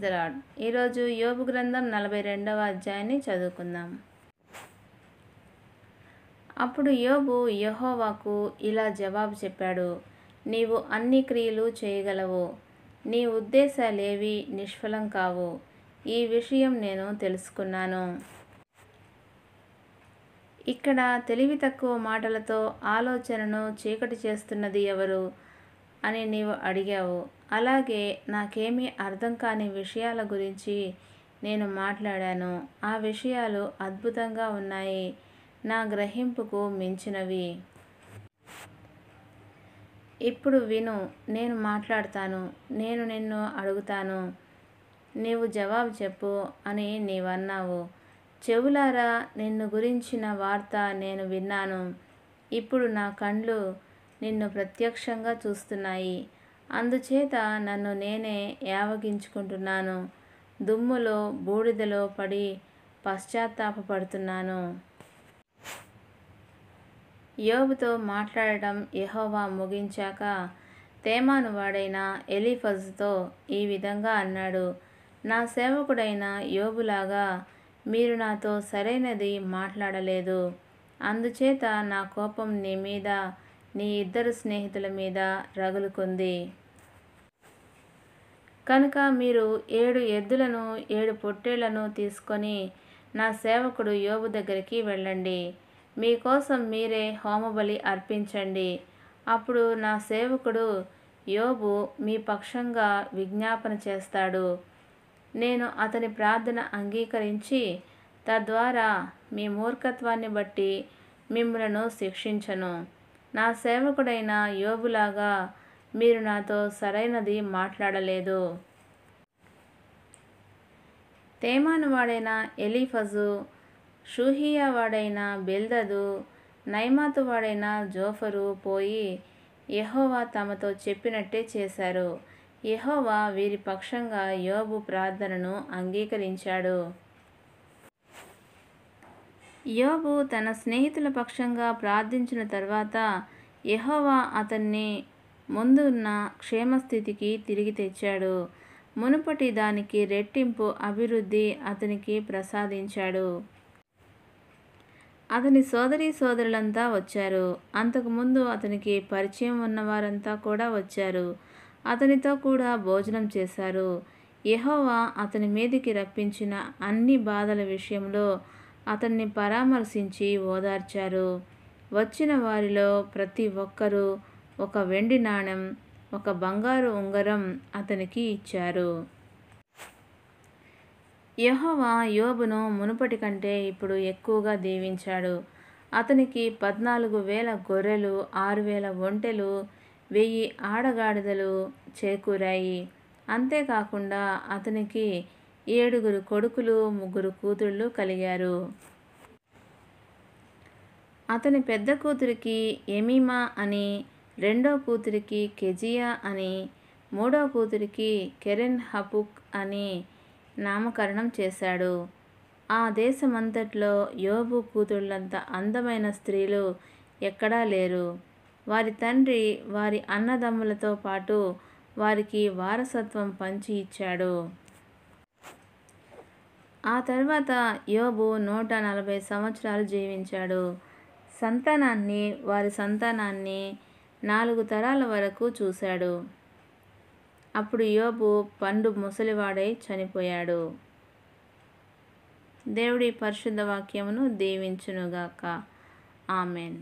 The lord. ఈరోజు యోబు గ్రంథం 42వ అధ్యాయాన్ని చదువుకుందాం. అప్పుడు యోబు యెహోవాకు ఇలా జవాబు చెప్పాడు. నీవు అన్ని క్రియలు చేయగలవు, నీ ఉద్దేశాలేవి నిష్ఫలం కావు. ఈ విషయం నేను తెలుసుకున్నాను. ఇక్కడ తెలివి తక్కువ మాటలతో ఆలోచనను చీకటి చేస్తున్నది ఎవరు అని నీవు అడిగావు. అలాగే నాకేమీ అర్థం కాని విషయాల గురించి నేను మాట్లాడాను. ఆ విషయాలు అద్భుతంగా ఉన్నాయి, నా గ్రహింపుకు మించినవి. ఇప్పుడు విను, నేను మాట్లాడతాను, నేను నిన్ను అడుగుతాను, నీవు జవాబు చెప్పు అని నీవన్నావు. చెవులారా, నిన్ను గురించిన వార్త నేను విన్నాను. ఇప్పుడు నా కండ్లు నిన్ను ప్రత్యక్షంగా చూస్తున్నాయి. అందుచేత నన్ను నేనే యావగించుకుంటున్నాను. దుమ్ములో బూడిదలో పడి పశ్చాత్తాపపడుతున్నాను. యోబుతో మాట్లాడటం యెహోవా ముగించాక తేమాను వాడైన ఎలీఫజుతో ఈ విధంగా అన్నాడు. నా సేవకుడైన యోబులాగా మీరు నాతో సరైనది మాట్లాడలేదు. అందుచేత నా కోపం నీ మీద, నీ ఇద్దరు స్నేహితుల మీద రగులుకుంది. కనుక మీరు 7 ఎద్దులను 7 పొట్టేళ్లను తీసుకొని నా సేవకుడు యోబు దగ్గరికి వెళ్ళండి. మీకోసం మీరే హోమబలి అర్పించండి. అప్పుడు నా సేవకుడు యోబు మీ పక్షంగా విజ్ఞాపన చేస్తాడు. నేను అతని ప్రార్థన అంగీకరించి తద్వారా మీ మూర్ఖత్వాన్ని బట్టి మిమ్ములను శిక్షించను. నా సేవకుడైన యోబులాగా మీరు నాతో సరైనది మాట్లాడలేదు. తేమాను వాడైన ఎలీఫజు, షూహియా వాడైన బిల్దదు, నయమాతు వాడైన జోఫరు పోయి యెహోవా తమతో చెప్పినట్టే చేశారు. యెహోవా వీరి పక్షంగా యోబు ప్రార్థనను అంగీకరించాడు. యోబు తన స్నేహితుల పక్షంగా ప్రార్థించిన తర్వాత యెహోవా అతన్ని ముందు ఉన్న క్షేమస్థితికి తిరిగి తెచ్చాడు. మునుపటి దానికి రెట్టింపు అభివృద్ధి అతనికి ప్రసాదించాడు. అతని సోదరీసోదరులంతా వచ్చారు. అంతకుముందు అతనికి పరిచయం ఉన్నవారంతా కూడా వచ్చారు. అతనితో కూడా భోజనం చేశారు. యెహోవా అతని మీదికి రప్పించిన అన్ని బాధల విషయంలో అతన్ని పరామర్శించి ఓదార్చారు. వచ్చిన వారిలో ప్రతి ఒక్కరూ 1 వెండి నాణెం, 1 బంగారు ఉంగరం అతనికి ఇచ్చారు. యెహోవా యోబును మునుపటి కంటే ఇప్పుడు ఎక్కువగా దీవించాడు. అతనికి 14,000 గొర్రెలు, 6,000 ఒంటెలు, 1000 ఆడగాడిదలు చేకూరాయి. అంతేకాకుండా అతనికి 7 కొడుకులు, 3 కూతుళ్ళు కలిగారు. అతని పెద్ద కూతురికి ఎమీమా అని, రెండో కూతురికి కెజియా అని, మూడో కూతురికి కెరెన్ హపుక్ అని నామకరణం చేశాడు. ఆ దేశమంతట్లో యోబు కూతుళ్ళంత అందమైన స్త్రీలు ఎక్కడా లేరు. వారి తండ్రి వారి అన్నదమ్ములతో పాటు వారికి వారసత్వం పంచి ఇచ్చాడు. ఆ తర్వాత యోబు 140 సంవత్సరాలు జీవించాడు. సంతానాన్ని, వారి సంతానాన్ని 4 తరాల వరకు చూశాడు. అప్పుడు యోబు పండు ముసలివాడై చనిపోయాడు. దేవుడి పరిశుద్ధ వాక్యమును దీవించునుగాక. ఆమెన్.